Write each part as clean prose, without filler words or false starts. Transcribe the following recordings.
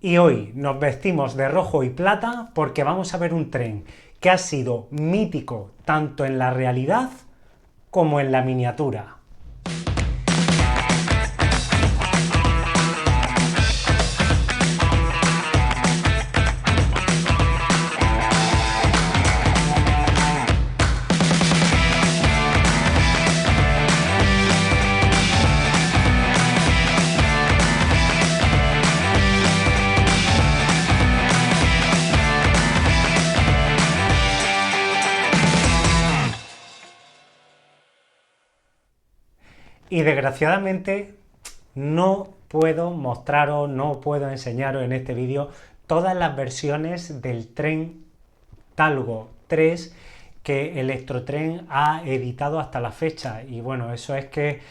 Y hoy nos vestimos de rojo y plata porque vamos a ver un tren que ha sido mítico tanto en la realidad como en la miniatura. Y desgraciadamente no puedo mostraros, no puedo enseñaros en este vídeo todas las versiones del tren Talgo 3 que Electrotren ha editado hasta la fecha. Y bueno, eso es que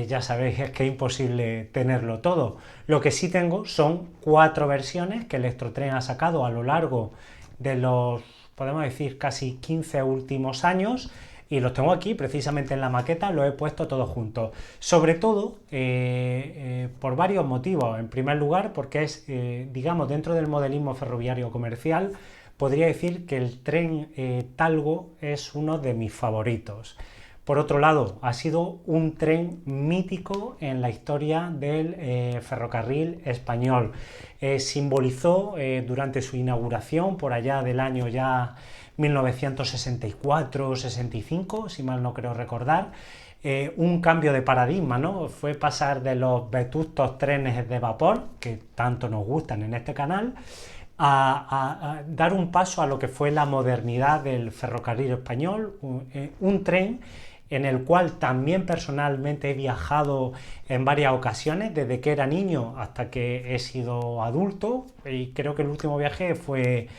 ya sabéis, es que es imposible tenerlo todo. Lo que sí tengo son 4 versiones que Electrotren ha sacado a lo largo de los, podemos decir, casi 15 últimos años. Y los tengo aquí precisamente en la maqueta, los he puesto todos juntos. Sobre todo por varios motivos. En primer lugar, porque es, digamos, dentro del modelismo ferroviario comercial, podría decir que el tren Talgo es uno de mis favoritos. Por otro lado, ha sido un tren mítico en la historia del ferrocarril español. Simbolizó durante su inauguración, por allá del año ya 1964-65, si mal no creo recordar, un cambio de paradigma, ¿no? Fue pasar de los vetustos trenes de vapor, que tanto nos gustan en este canal, a dar un paso a lo que fue la modernidad del ferrocarril español, un tren en el cual también personalmente he viajado en varias ocasiones, desde que era niño hasta que he sido adulto, y creo que el último viaje fue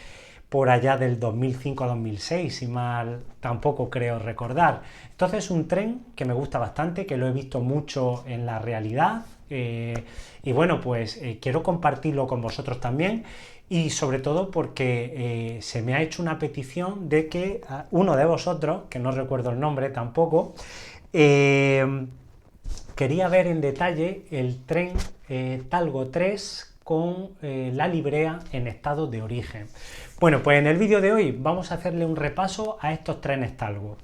por allá del 2005 a 2006, si mal tampoco creo recordar. Entonces, un tren que me gusta bastante, que lo he visto mucho en la realidad, y bueno, pues quiero compartirlo con vosotros también, y sobre todo porque se me ha hecho una petición de que uno de vosotros, que no recuerdo el nombre tampoco, quería ver en detalle el tren Talgo 3 con la librea en estado de origen. Bueno, pues en el vídeo de hoy vamos a hacerle un repaso a estos trenes Talgo.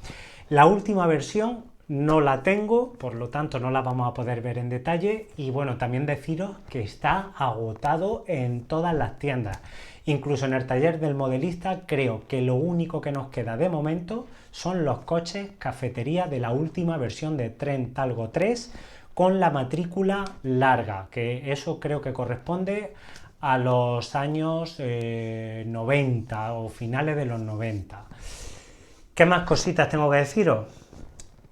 La última versión no la tengo, por lo tanto no la vamos a poder ver en detalle, y bueno, también deciros que está agotado en todas las tiendas. Incluso en el taller del modelista creo que lo único que nos queda de momento son los coches cafetería de la última versión de tren Talgo 3 con la matrícula larga, que eso creo que corresponde a los años 90 o finales de los 90. ¿Qué más cositas tengo que deciros?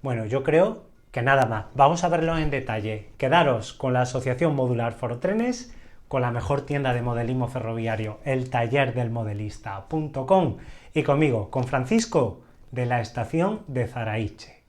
Bueno, yo creo que nada más. Vamos a verlo en detalle. Quedaros con la Asociación Modular Fortrenes, con la mejor tienda de modelismo ferroviario, el tallerdelmodelista.com, y conmigo, con Francisco, de la estación de Zaraiche.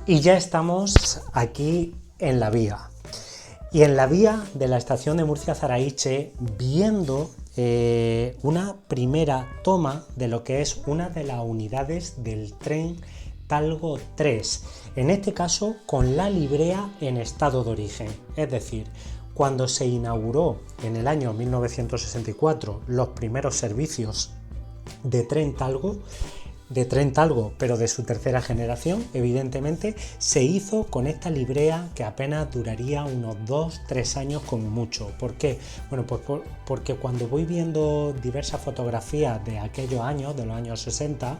Y ya estamos aquí en la vía. Y en la vía de la estación de Murcia-Zaraiche, viendo una primera toma de lo que es una de las unidades del tren Talgo 3. En este caso, con la librea en estado de origen. Es decir, cuando se inauguró en el año 1964 los primeros servicios de tren Talgo, pero de su tercera generación, evidentemente, se hizo con esta librea que apenas duraría unos 2-3 años como mucho. ¿Por qué? Bueno, pues porque cuando voy viendo diversas fotografías de aquellos años, de los años 60,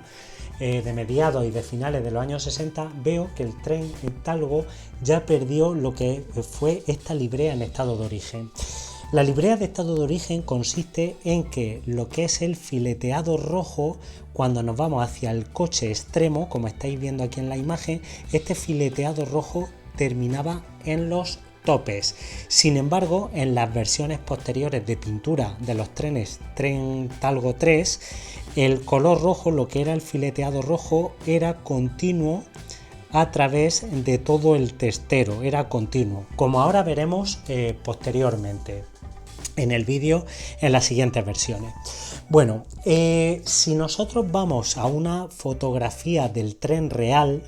de mediados y de finales de los años 60, veo que el tren Talgo ya perdió lo que fue esta librea en estado de origen. La librea de estado de origen consiste en que lo que es el fileteado rojo, cuando nos vamos hacia el coche extremo, como estáis viendo aquí en la imagen, este fileteado rojo terminaba en los topes. Sin embargo, en las versiones posteriores de pintura de los trenes Tren Talgo 3, el color rojo, lo que era el fileteado rojo, era continuo a través de todo el testero, era continuo, como ahora veremos posteriormente en el vídeo en las siguientes versiones. Bueno, si nosotros vamos a una fotografía del tren real,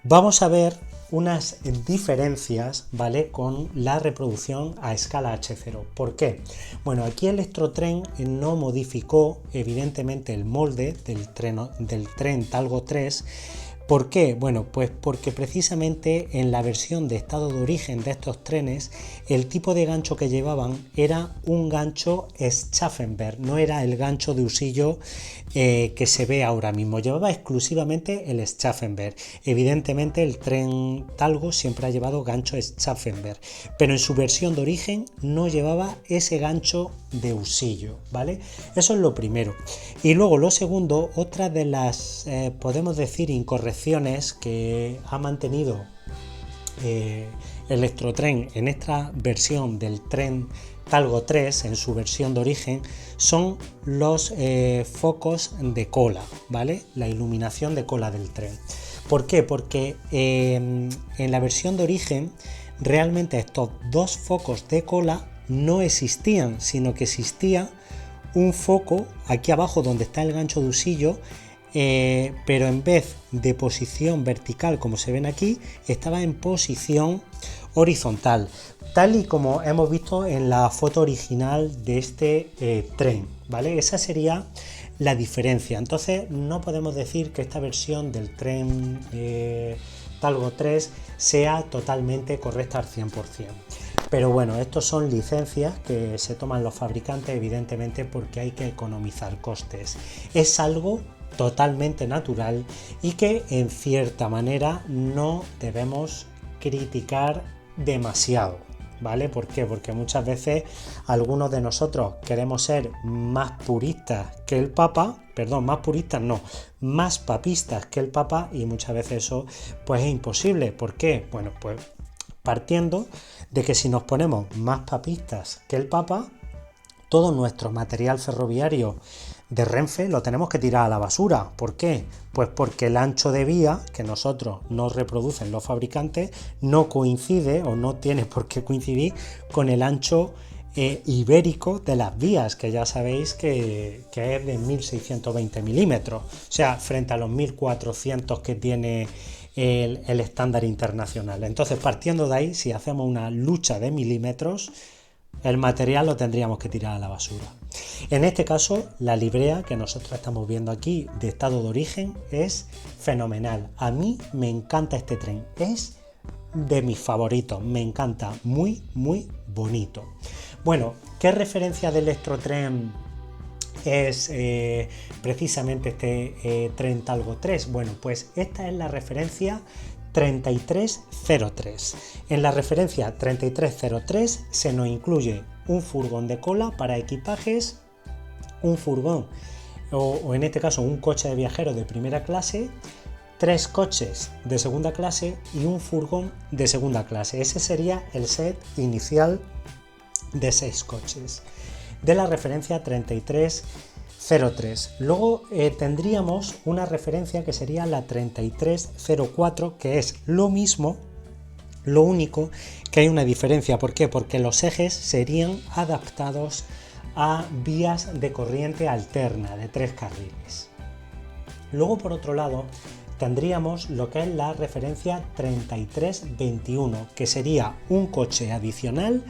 vamos a ver unas diferencias, ¿vale?, con la reproducción a escala H0. ¿Por qué? Bueno, aquí Electrotren no modificó evidentemente el molde del tren Talgo 3. ¿Por qué? Bueno, pues porque precisamente en la versión de estado de origen de estos trenes, el tipo de gancho que llevaban era un gancho Schaffenberg, no era el gancho de husillo que se ve ahora mismo, llevaba exclusivamente el Schaffenberg. Evidentemente el tren Talgo siempre ha llevado gancho Schaffenberg, pero en su versión de origen no llevaba ese gancho de husillo, ¿vale? Eso es lo primero. Y luego lo segundo, otra de las, podemos decir, incorrecciones que ha mantenido Electrotren en esta versión del tren Talgo 3, en su versión de origen, son los focos de cola, ¿vale? La iluminación de cola del tren. ¿Por qué? Porque en la versión de origen realmente estos dos focos de cola no existían, sino que existía un foco aquí abajo donde está el gancho de husillo, pero en vez de posición vertical como se ven aquí, estaba en posición horizontal, tal y como hemos visto en la foto original de este tren, ¿vale? Esa sería la diferencia. Entonces no podemos decir que esta versión del tren Talgo 3 sea totalmente correcta al 100%. Pero bueno, estos son licencias que se toman los fabricantes, evidentemente, porque hay que economizar costes. Es algo totalmente natural y que en cierta manera no debemos criticar demasiado, ¿vale? ¿Por qué? Porque muchas veces algunos de nosotros queremos ser más puristas que el Papa, perdón, más puristas no, más papistas que el Papa, y muchas veces eso pues es imposible. ¿Por qué? Bueno, pues partiendo de que si nos ponemos más papistas que el Papa, todo nuestro material ferroviario de Renfe lo tenemos que tirar a la basura. ¿Por qué? Pues porque el ancho de vía que nosotros nos reproducen los fabricantes no coincide o no tiene por qué coincidir con el ancho ibérico de las vías, que ya sabéis que es de 1620 milímetros, o sea, frente a los 1400 que tiene el estándar internacional. Entonces, partiendo de ahí, si hacemos una lucha de milímetros, el material lo tendríamos que tirar a la basura. En este caso, la librea que nosotros estamos viendo aquí de estado de origen es fenomenal. A mí me encanta este tren, es de mis favoritos, me encanta, muy bonito. Bueno, ¿qué referencia de Electrotren es precisamente este tren Talgo 3? Bueno, pues esta es la referencia 3303. En la referencia 3303 se nos incluye un furgón de cola para equipajes, un furgón o en este caso un coche de viajeros de primera clase, 3 coches de segunda clase y un furgón de segunda clase. Ese sería el set inicial de 6 coches de la referencia 3303. Luego tendríamos una referencia que sería la 3304, que es lo mismo, lo único que hay una diferencia. ¿Por qué? Porque los ejes serían adaptados a vías de corriente alterna de 3 carriles. Luego, por otro lado, tendríamos lo que es la referencia 3321, que sería un coche adicional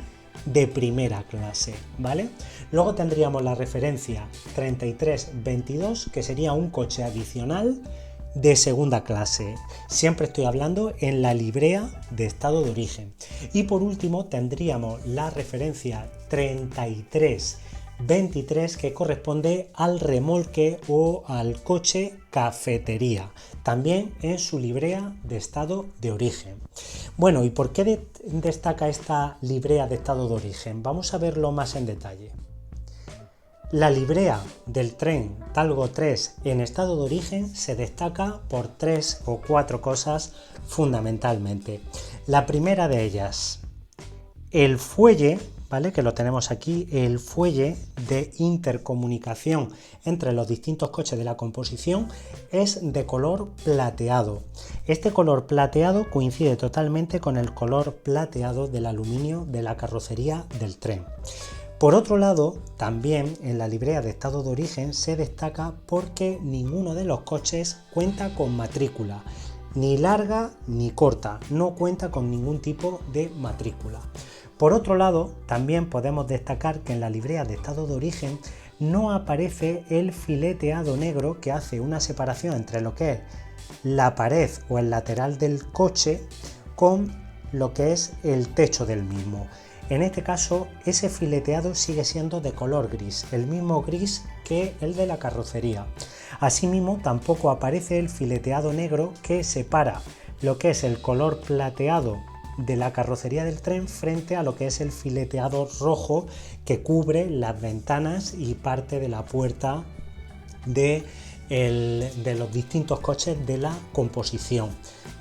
de primera clase, ¿vale? Luego tendríamos la referencia 3322, que sería un coche adicional de segunda clase. Siempre estoy hablando en la librea de estado de origen. Y por último tendríamos la referencia 33 23, que corresponde al remolque o al coche cafetería, también en su librea de estado de origen. Bueno, ¿y por qué destaca esta librea de estado de origen? Vamos a verlo más en detalle. La librea del tren Talgo 3 en estado de origen se destaca por 3 o 4 cosas fundamentalmente. La primera de ellas, el fuelle, ¿vale? Que lo tenemos aquí, el fuelle de intercomunicación entre los distintos coches de la composición es de color plateado. Este color plateado coincide totalmente con el color plateado del aluminio de la carrocería del tren. Por otro lado, también en la librea de estado de origen se destaca porque ninguno de los coches cuenta con matrícula, ni larga ni corta, no cuenta con ningún tipo de matrícula. Por otro lado, también podemos destacar que en la librea de estado de origen no aparece el fileteado negro que hace una separación entre lo que es la pared o el lateral del coche con lo que es el techo del mismo. En este caso, ese fileteado sigue siendo de color gris, el mismo gris que el de la carrocería. Asimismo, tampoco aparece el fileteado negro que separa lo que es el color plateado de la carrocería del tren frente a lo que es el fileteado rojo que cubre las ventanas y parte de la puerta de los distintos coches de la composición,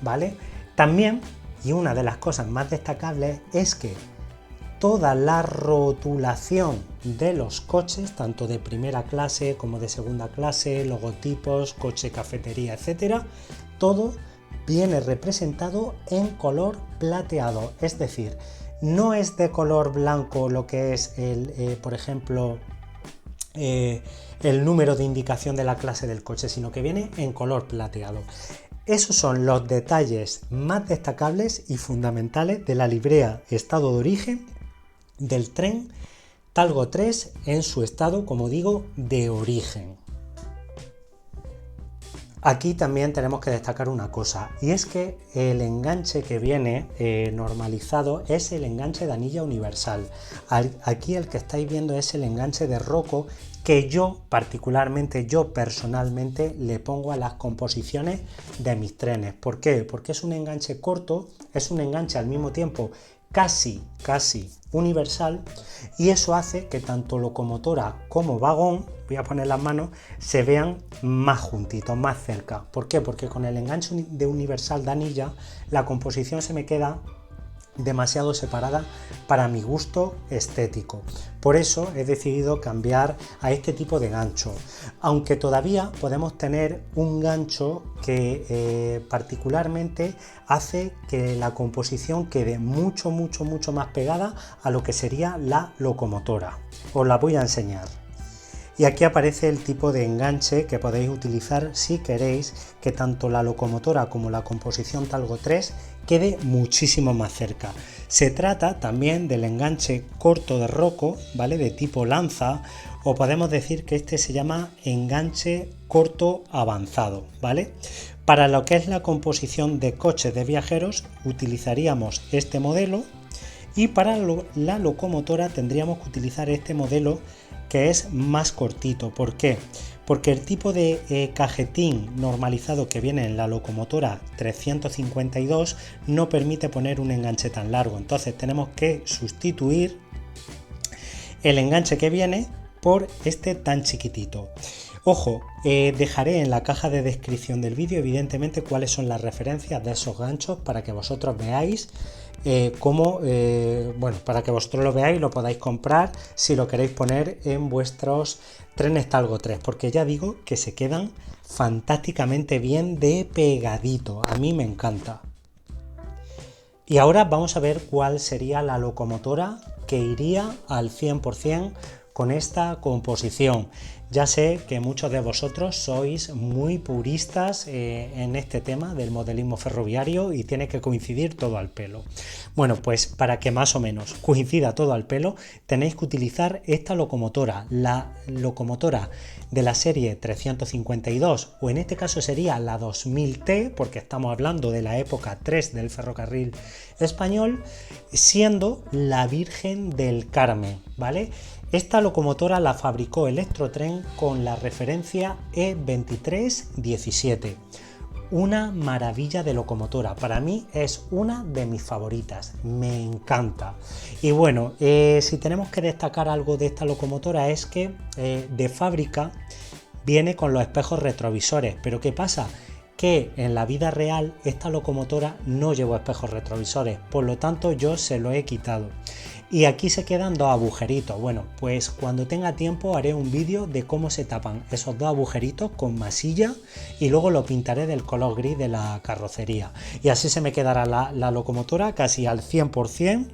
¿vale? También, y una de las cosas más destacables, es que toda la rotulación de los coches, tanto de primera clase como de segunda clase, logotipos, coche, cafetería, etcétera, todo viene representado en color plateado, es decir, no es de color blanco lo que es por ejemplo, el número de indicación de la clase del coche, sino que viene en color plateado. Esos son los detalles más destacables y fundamentales de la librea estado de origen del tren Talgo 3 en su estado, como digo, de origen. Aquí también tenemos que destacar una cosa, y es que el enganche que viene normalizado es el enganche de anilla universal. Aquí el que estáis viendo es el enganche de Roco que yo personalmente le pongo a las composiciones de mis trenes. ¿Por qué? Porque es un enganche corto, es un enganche al mismo tiempo casi universal, y eso hace que tanto locomotora como vagón, voy a poner las manos, se vean más juntitos, más cerca. ¿Por qué? Porque con el enganche de universal de anilla la composición se me queda demasiado separada para mi gusto estético. Por eso he decidido cambiar a este tipo de gancho, aunque todavía podemos tener un gancho que particularmente hace que la composición quede mucho más pegada a lo que sería la locomotora. Os la voy a enseñar. Y aquí aparece el tipo de enganche que podéis utilizar si queréis que tanto la locomotora como la composición Talgo 3 quede muchísimo más cerca. Se trata también del enganche corto de Roco, ¿vale? De tipo lanza, o podemos decir que este se llama enganche corto avanzado, ¿vale? Para lo que es la composición de coches de viajeros utilizaríamos este modelo, y para la locomotora tendríamos que utilizar este modelo que es más cortito. ¿Por qué? Porque el tipo de cajetín normalizado que viene en la locomotora 352 no permite poner un enganche tan largo, entonces tenemos que sustituir el enganche que viene por este tan chiquitito. Ojo, dejaré en la caja de descripción del vídeo evidentemente cuáles son las referencias de esos ganchos para que vosotros veáis para que vosotros lo veáis y lo podáis comprar si lo queréis poner en vuestros trenes Talgo 3, porque ya digo que se quedan fantásticamente bien de pegadito, a mí me encanta. Y ahora vamos a ver cuál sería la locomotora que iría al 100% con esta composición. Ya sé que muchos de vosotros sois muy puristas en este tema del modelismo ferroviario y tiene que coincidir todo al pelo. Bueno, pues para que más o menos coincida todo al pelo, tenéis que utilizar esta locomotora, la locomotora de la serie 352, o en este caso sería la 2000T, porque estamos hablando de la época 3 del ferrocarril español, siendo la Virgen del Carmen, ¿vale? Esta locomotora la fabricó Electrotren con la referencia E2317. Una maravilla de locomotora, para mí es una de mis favoritas, me encanta. Y bueno, si tenemos que destacar algo de esta locomotora es que de fábrica viene con los espejos retrovisores, pero ¿qué pasa? Que en la vida real esta locomotora no lleva espejos retrovisores, por lo tanto yo se lo he quitado. Y aquí se quedan dos agujeritos. Bueno, pues cuando tenga tiempo haré un vídeo de cómo se tapan esos dos agujeritos con masilla y luego lo pintaré del color gris de la carrocería. Y así se me quedará la locomotora casi al 100%,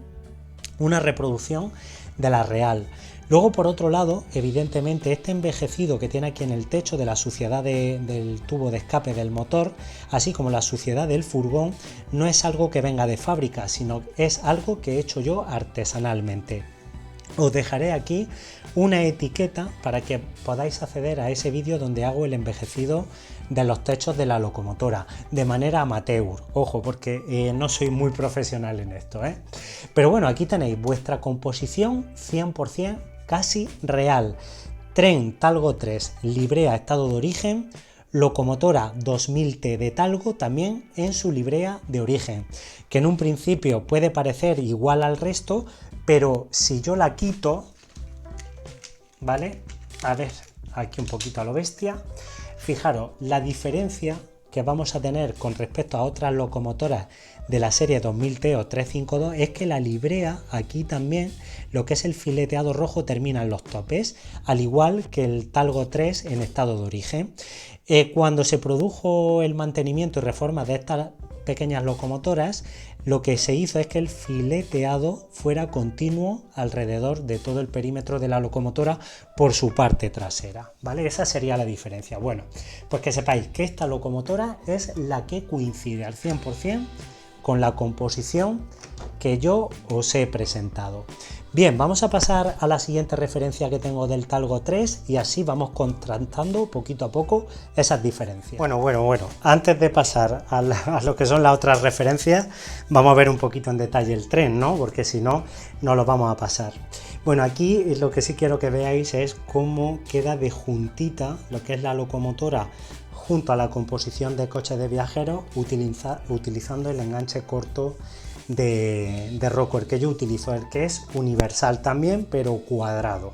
una reproducción de la real. Luego, por otro lado, evidentemente este envejecido que tiene aquí en el techo de la suciedad del tubo de escape del motor, así como la suciedad del furgón, no es algo que venga de fábrica, sino es algo que he hecho yo artesanalmente. Os dejaré aquí una etiqueta para que podáis acceder a ese vídeo donde hago el envejecido de los techos de la locomotora, de manera amateur, ojo, porque no soy muy profesional en esto, ¿eh? Pero bueno, aquí tenéis vuestra composición 100% casi real. Tren Talgo 3, librea estado de origen, locomotora 2000T de Talgo también en su librea de origen, que en un principio puede parecer igual al resto, pero si yo la quito, ¿vale? A ver, aquí un poquito a lo bestia. Fijaros, la diferencia que vamos a tener con respecto a otras locomotoras de la serie 2000T o 352 es que la librea aquí también, lo que es el fileteado rojo, termina en los topes, al igual que el Talgo 3 en estado de origen. Cuando se produjo el mantenimiento y reforma de estas pequeñas locomotoras, lo que se hizo es que el fileteado fuera continuo alrededor de todo el perímetro de la locomotora por su parte trasera, ¿vale? Esa sería la diferencia. Bueno, pues que sepáis que esta locomotora es la que coincide al 100% con la composición que yo os he presentado. Bien, vamos a pasar a la siguiente referencia que tengo del Talgo 3 y así vamos contrastando poquito a poco esas diferencias. Bueno, antes de pasar a lo que son las otras referencias, vamos a ver un poquito en detalle el tren, ¿no? Porque si no, no lo vamos a pasar. Bueno, aquí lo que sí quiero que veáis es cómo queda de juntita lo que es la locomotora junto a la composición de coches de viajeros utilizando el enganche corto de Rockwell que yo utilizo, el que es universal también, pero cuadrado.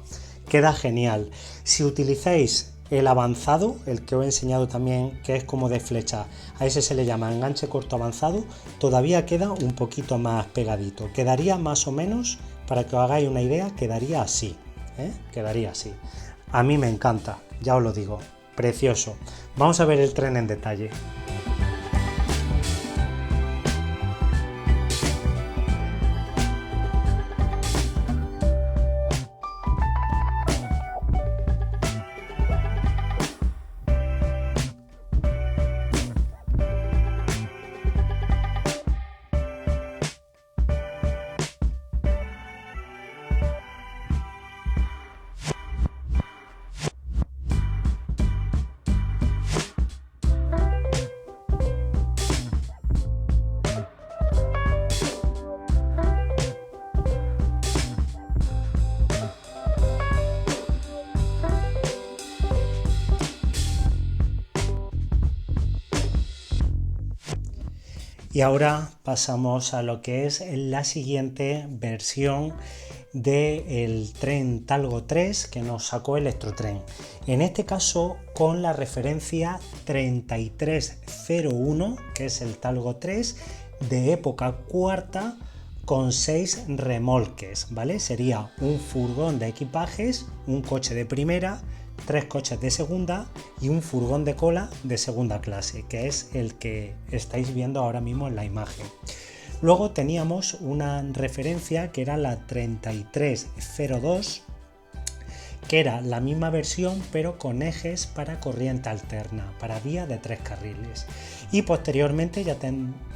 Queda genial. Si utilizáis el avanzado, el que os he enseñado también, que es como de flecha, a ese se le llama enganche corto avanzado, todavía queda un poquito más pegadito. Quedaría más o menos, para que os hagáis una idea, quedaría así, quedaría así. A mí me encanta, ya os lo digo, precioso. Vamos a ver el tren en detalle. Y ahora pasamos a lo que es la siguiente versión del tren Talgo 3 que nos sacó Electrotren. En este caso con la referencia 3301, que es el Talgo 3 de época cuarta con 6 remolques, ¿vale? Sería un furgón de equipajes, un coche de primera, 3 coches de segunda y un furgón de cola de segunda clase, que es el que estáis viendo ahora mismo en la imagen. Luego teníamos una referencia que era la 3302, que era la misma versión pero con ejes para corriente alterna, para vía de 3 carriles. Y posteriormente ya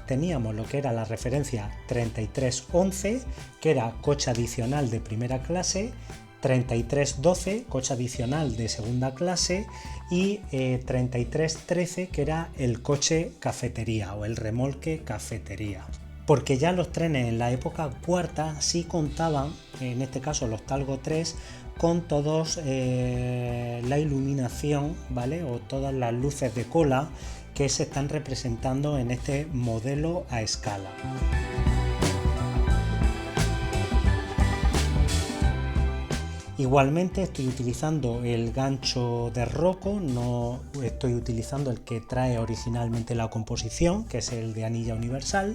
teníamos lo que era la referencia 3311, que era coche adicional de primera clase, 3312, coche adicional de segunda clase, y 3313, que era el coche cafetería o el remolque cafetería. porque ya los trenes en la época cuarta sí contaban, en este caso los Talgo 3, con todos la iluminación, ¿vale? O todas las luces de cola que se están representando en este modelo a escala. Igualmente estoy utilizando el gancho de Rocco, no estoy utilizando el que trae originalmente la composición, que es el de anilla universal.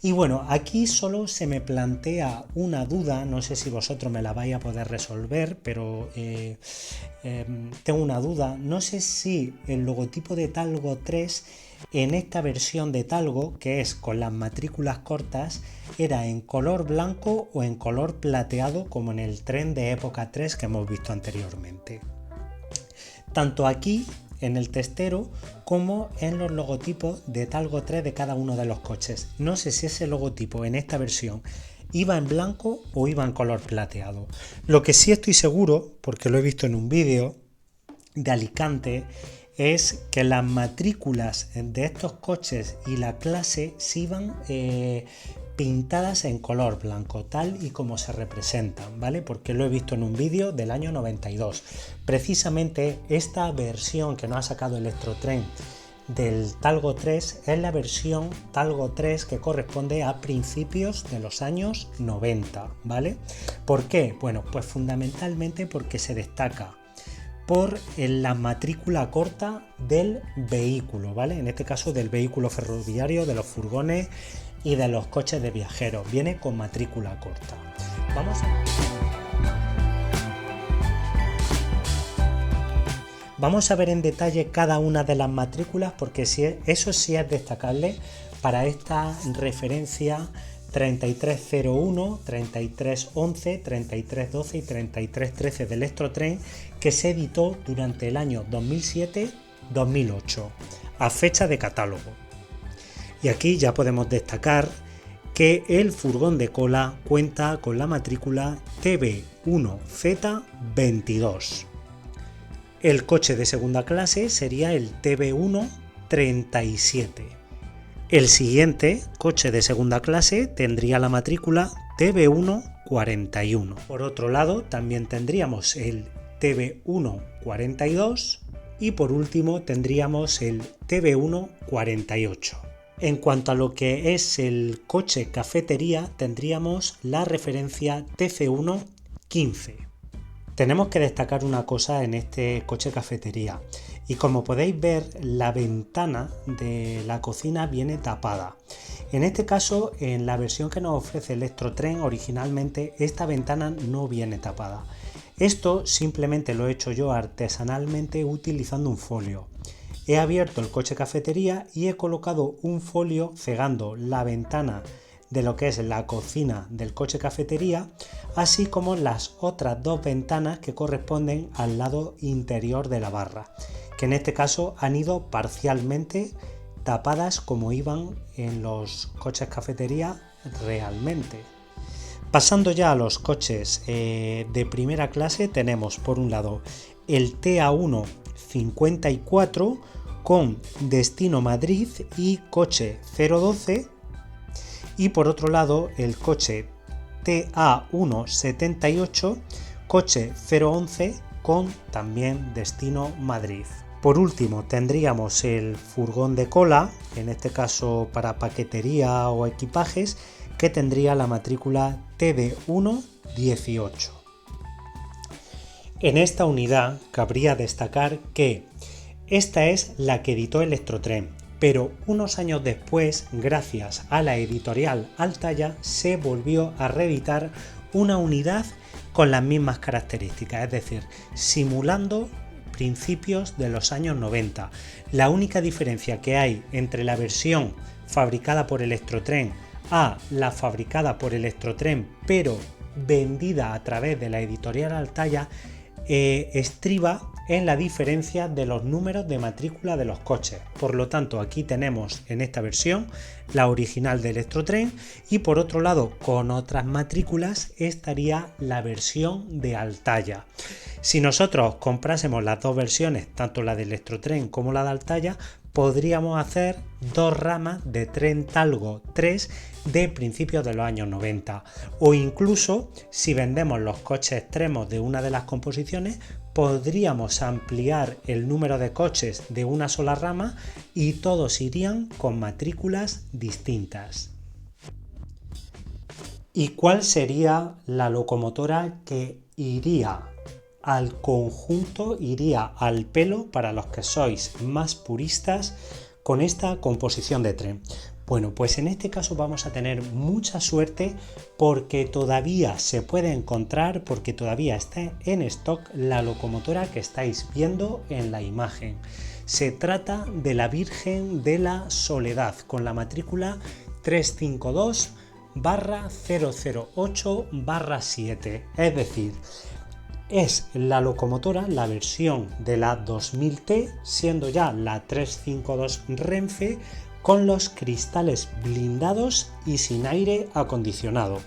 Y bueno, aquí solo se me plantea una duda, no sé si vosotros me la vais a poder resolver, pero tengo una duda. No sé si el logotipo de Talgo 3 en esta versión de Talgo, que es con las matrículas cortas, era en color blanco o en color plateado como en el tren de época 3 que hemos visto anteriormente. Tanto aquí en el testero como en los logotipos de Talgo 3 de cada uno de los coches. No sé si ese logotipo en esta versión iba en blanco o iba en color plateado. Lo que sí estoy seguro, porque lo he visto en un vídeo de Alicante, es que las matrículas de estos coches y la clase se iban pintadas en color blanco, tal y como se representan, ¿vale? Porque lo he visto en un vídeo del año 92. Precisamente esta versión que nos ha sacado Electrotren del Talgo 3 es la versión Talgo 3 que corresponde a principios de los años 90, ¿vale? ¿Por qué? Bueno, pues fundamentalmente porque se destaca por la matrícula corta del vehículo, ¿vale? En este caso del vehículo ferroviario, de los furgones y de los coches de viajeros. Viene con matrícula corta. Vamos a ver en detalle cada una de las matrículas, porque eso sí es destacable para esta referencia 3301, 3311, 3312 y 3313 de Electrotren, que se editó durante el año 2007-2008 a fecha de catálogo. Y aquí ya podemos destacar que el furgón de cola cuenta con la matrícula TB1Z22. El coche de segunda clase sería el TB137. El siguiente coche de segunda clase tendría la matrícula TB141. Por otro lado, también tendríamos el TB142 y por último tendríamos el TB148. En cuanto a lo que es el coche cafetería, tendríamos la referencia TC115. Tenemos que destacar una cosa en este coche cafetería, y como podéis ver, la ventana de la cocina viene tapada. En este caso, en la versión que nos ofrece Electrotren originalmente, esta ventana no viene tapada. Esto simplemente lo he hecho yo artesanalmente utilizando un folio. He abierto el coche cafetería y he colocado un folio cegando la ventana de lo que es la cocina del coche cafetería, así como las otras dos ventanas que corresponden al lado interior de la barra, que en este caso han ido parcialmente tapadas como iban en los coches cafetería realmente. Pasando ya a los coches de primera clase, tenemos por un lado el TA1 54 con destino Madrid y coche 012, y por otro lado el coche TA178 coche 011 con también destino Madrid. Por último tendríamos el furgón de cola, en este caso para paquetería o equipajes, que tendría la matrícula TD118. En esta unidad cabría destacar que esta es la que editó Electrotren, pero unos años después, gracias a la editorial Altaya, se volvió a reeditar una unidad con las mismas características, es decir, simulando principios de los años 90. La única diferencia que hay entre la versión fabricada por Electrotren a la fabricada por Electrotren pero vendida a través de la editorial Altaya estriba en la diferencia de los números de matrícula de los coches. Por lo tanto, aquí tenemos en esta versión la original de Electrotren y por otro lado, con otras matrículas, estaría la versión de Altaya. Si nosotros comprásemos las dos versiones, tanto la de Electrotren como la de Altaya, podríamos hacer dos ramas de tren Talgo 3 de principios de los años 90, o incluso si vendemos los coches extremos de una de las composiciones, podríamos ampliar el número de coches de una sola rama y todos irían con matrículas distintas. ¿Y cuál sería la locomotora que iría al conjunto, iría al pelo para los que sois más puristas con esta composición de tren? Bueno, pues en este caso vamos a tener mucha suerte porque todavía se puede encontrar, porque todavía está en stock la locomotora que estáis viendo en la imagen. Se trata de la Virgen de la Soledad con la matrícula 352/008/7, es decir, es la locomotora, la versión de la 2000T, siendo ya la 352 Renfe con los cristales blindados y sin aire acondicionado.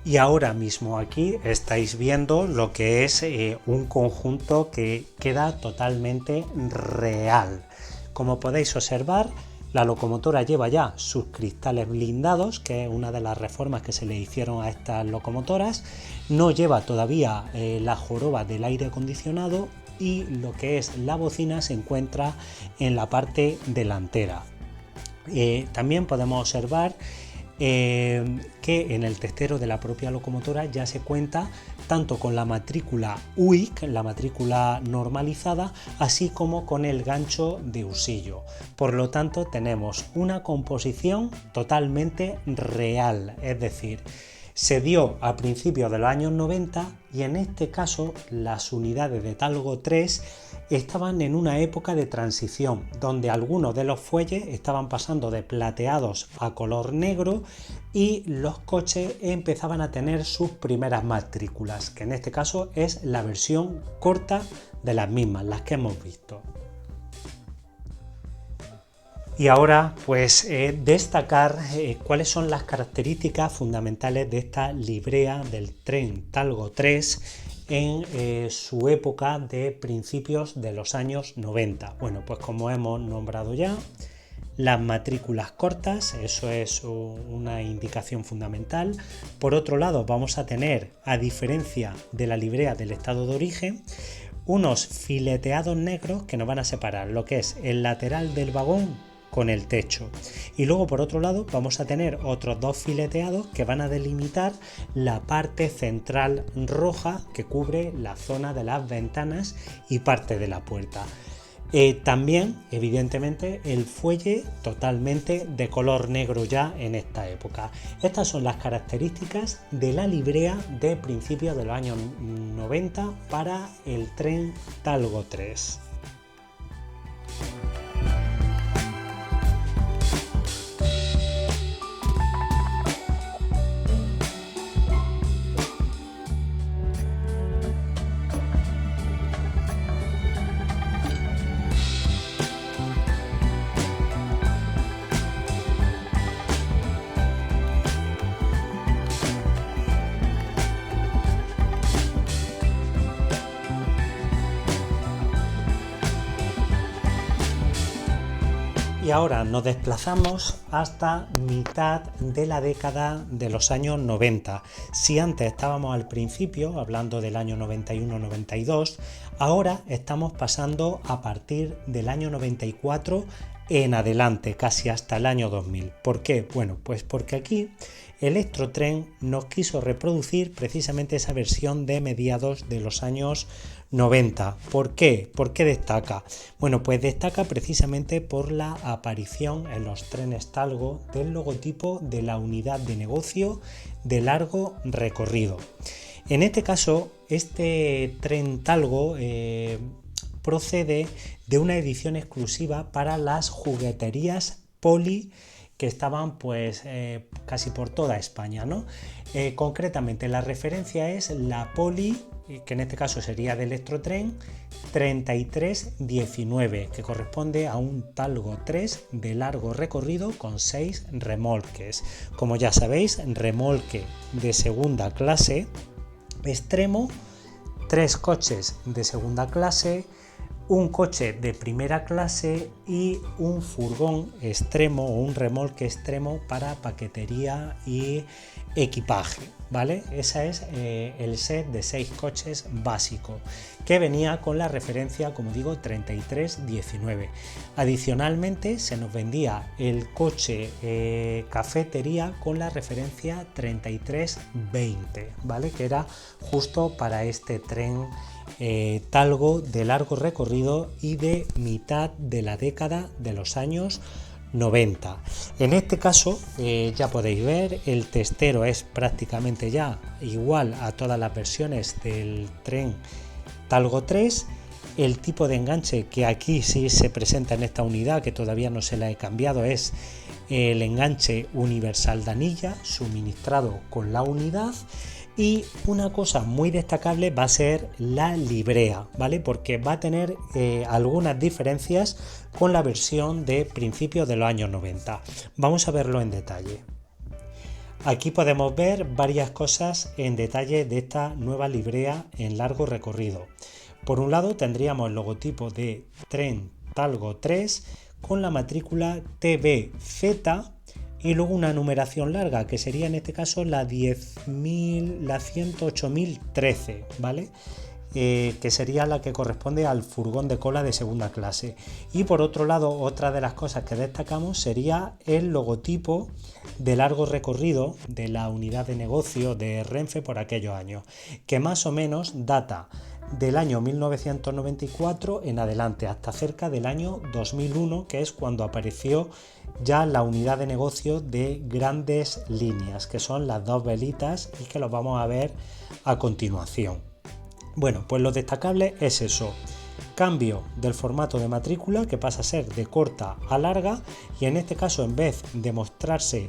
Y ahora mismo aquí estáis viendo lo que es un conjunto que queda totalmente real. Como podéis observar, la locomotora lleva ya sus cristales blindados, que es una de las reformas que se le hicieron a estas locomotoras. No lleva todavía la joroba del aire acondicionado y lo que es la bocina se encuentra en la parte delantera. También podemos observar que en el testero de la propia locomotora ya se cuenta tanto con la matrícula UIC, la matrícula normalizada, así como con el gancho de husillo. Por lo tanto, tenemos una composición totalmente real, es decir, se dio a principios de los años 90 y en este caso las unidades de Talgo 3 estaban en una época de transición donde algunos de los fuelles estaban pasando de plateados a color negro y los coches empezaban a tener sus primeras matrículas, que en este caso es la versión corta de las mismas, las que hemos visto. Y ahora pues destacar cuáles son las características fundamentales de esta librea del tren Talgo 3 en su época de principios de los años 90. Bueno, pues como hemos nombrado ya, las matrículas cortas, eso es una indicación fundamental. Por otro lado, vamos a tener, a diferencia de la librea del estado de origen, unos fileteados negros que nos van a separar lo que es el lateral del vagón con el techo, y luego por otro lado vamos a tener otros dos fileteados que van a delimitar la parte central roja que cubre la zona de las ventanas y parte de la puerta. También evidentemente el fuelle totalmente de color negro ya en esta época. Estas son las características de la librea de principios de los años 90 para el tren Talgo 3. Y ahora nos desplazamos hasta mitad de la década de los años 90. Si antes estábamos al principio, hablando del año 91-92, ahora estamos pasando a partir del año 94 en adelante, casi hasta el año 2000. ¿Por qué? Bueno, pues porque aquí Electrotren nos quiso reproducir precisamente esa versión de mediados de los años 90. ¿Por qué? ¿Por qué destaca? Bueno, pues destaca precisamente por la aparición en los trenes Talgo del logotipo de la unidad de negocio de largo recorrido. En este caso, este tren Talgo procede de una edición exclusiva para las jugueterías Poli que estaban pues casi por toda España, ¿no? Concretamente la referencia es la Poli, que en este caso sería de Electrotren 3319, que corresponde a un Talgo 3 de largo recorrido con 6 remolques. Como ya sabéis, remolque de segunda clase, extremo 3 coches de segunda clase, un coche de primera clase y un furgón extremo o un remolque extremo para paquetería y equipaje, ¿vale? Ese es el set de 6 coches básico que venía con la referencia, como digo, 3319. Adicionalmente se nos vendía el coche cafetería con la referencia 3320, ¿vale? Que era justo para este tren Talgo de largo recorrido y de mitad de la década de los años 90. En este caso ya podéis ver, el testero es prácticamente ya igual a todas las versiones del tren Talgo 3. El tipo de enganche que aquí sí se presenta en esta unidad, que todavía no se la he cambiado, es el enganche universal de anilla suministrado con la unidad. Y una cosa muy destacable va a ser la librea, ¿vale? Porque va a tener algunas diferencias con la versión de principios de los años 90. Vamos a verlo en detalle. Aquí podemos ver varias cosas en detalle de esta nueva librea en largo recorrido. Por un lado tendríamos el logotipo de Tren Talgo 3 con la matrícula TBZ y luego una numeración larga que sería en este caso la 108.013, ¿vale? Que sería la que corresponde al furgón de cola de segunda clase. Y por otro lado, otra de las cosas que destacamos sería el logotipo de largo recorrido de la unidad de negocio de Renfe por aquellos años, que más o menos data del año 1994 en adelante hasta cerca del año 2001, que es cuando apareció ya la unidad de negocio de Grandes Líneas, que son las dos velitas y que los vamos a ver a continuación. Bueno, pues lo destacable es eso: cambio del formato de matrícula, que pasa a ser de corta a larga, y en este caso, en vez de mostrarse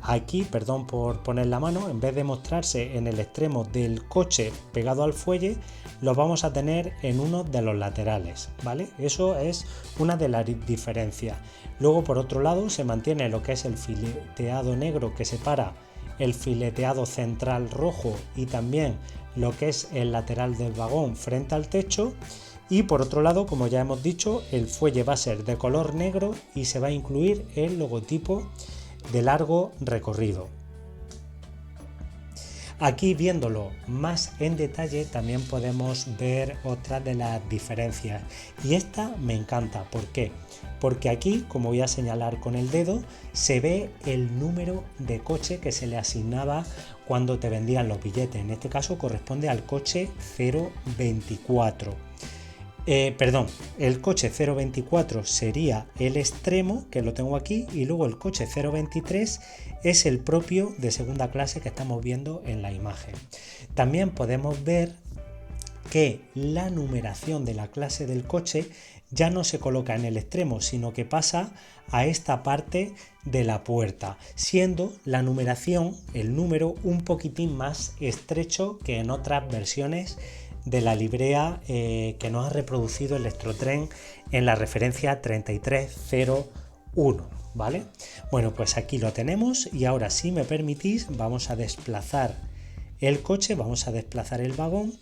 aquí, perdón por poner la mano, en vez de mostrarse en el extremo del coche pegado al fuelle, lo vamos a tener en uno de los laterales, ¿vale? Eso es una de las diferencias. Luego, por otro lado, se mantiene lo que es el fileteado negro que separa el fileteado central rojo y también lo que es el lateral del vagón frente al techo. Y por otro lado, como ya hemos dicho, el fuelle va a ser de color negro y se va a incluir el logotipo de largo recorrido. Aquí, viéndolo más en detalle, también podemos ver otras de las diferencias, y esta me encanta. ¿Por qué? Porque aquí, como voy a señalar con el dedo, se ve el número de coche que se le asignaba cuando te vendían los billetes. En este caso corresponde al coche 024. El coche 024 sería el extremo, que lo tengo aquí, y luego el coche 023 es el propio de segunda clase que estamos viendo en la imagen. También podemos ver que la numeración de la clase del coche ya no se coloca en el extremo, sino que pasa a esta parte de la puerta, siendo la numeración, el número, un poquitín más estrecho que en otras versiones de la librea que nos ha reproducido Electrotren en la referencia 3301, ¿vale? Bueno, pues aquí lo tenemos, y ahora, si me permitís, vamos a desplazar el coche, vamos a desplazar el vagón,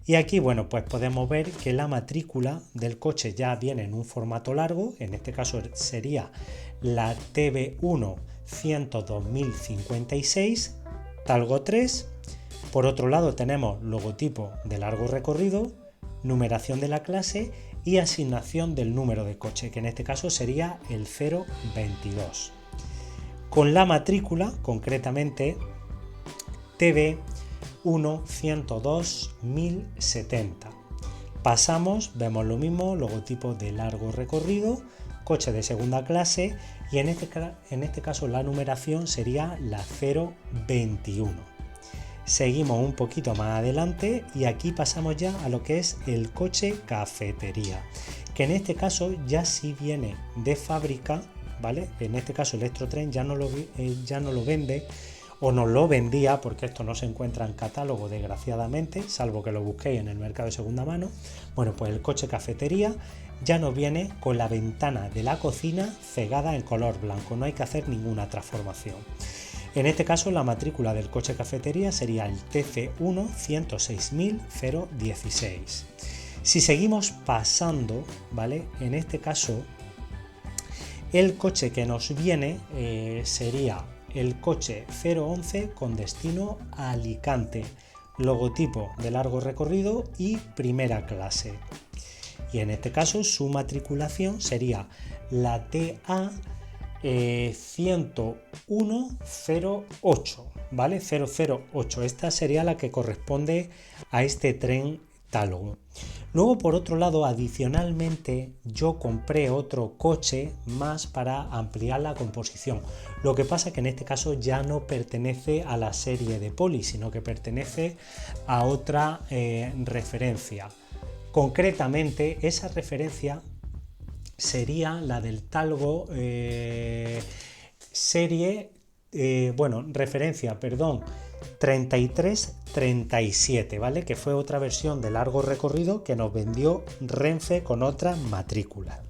y aquí, bueno, pues podemos ver que la matrícula del coche ya viene en un formato largo. En este caso sería la TB1 102.056 Talgo 3. Por otro lado tenemos logotipo de largo recorrido, numeración de la clase y asignación del número de coche, que en este caso sería el 022. Con la matrícula, concretamente TB 102.070. Pasamos, vemos lo mismo, logotipo de largo recorrido, coche de segunda clase, y en este caso la numeración sería la 021. Seguimos un poquito más adelante y aquí pasamos ya a lo que es el coche cafetería, que en este caso ya sí viene de fábrica, ¿vale? En este caso Electrotren ya no lo vende, o nos lo vendía, porque esto no se encuentra en catálogo, desgraciadamente, salvo que lo busquéis en el mercado de segunda mano. Bueno, pues el coche cafetería ya nos viene con la ventana de la cocina cegada en color blanco, no hay que hacer ninguna transformación. En este caso la matrícula del coche cafetería sería el TC1 106016. Si seguimos pasando, ¿vale? En este caso el coche que nos viene sería el coche 011 con destino a Alicante, logotipo de largo recorrido y primera clase. Y en este caso su matriculación sería la TA 10108, ¿vale? 008. Esta sería la que corresponde a este tren Talgo. Luego, por otro lado, adicionalmente, yo compré otro coche más para ampliar la composición. Lo que pasa que en este caso ya no pertenece a la serie de Poli, sino que pertenece a otra referencia. Concretamente, esa referencia sería la del Talgo referencia 3337, ¿vale? Que fue otra versión de largo recorrido que nos vendió Renfe con otra matrícula.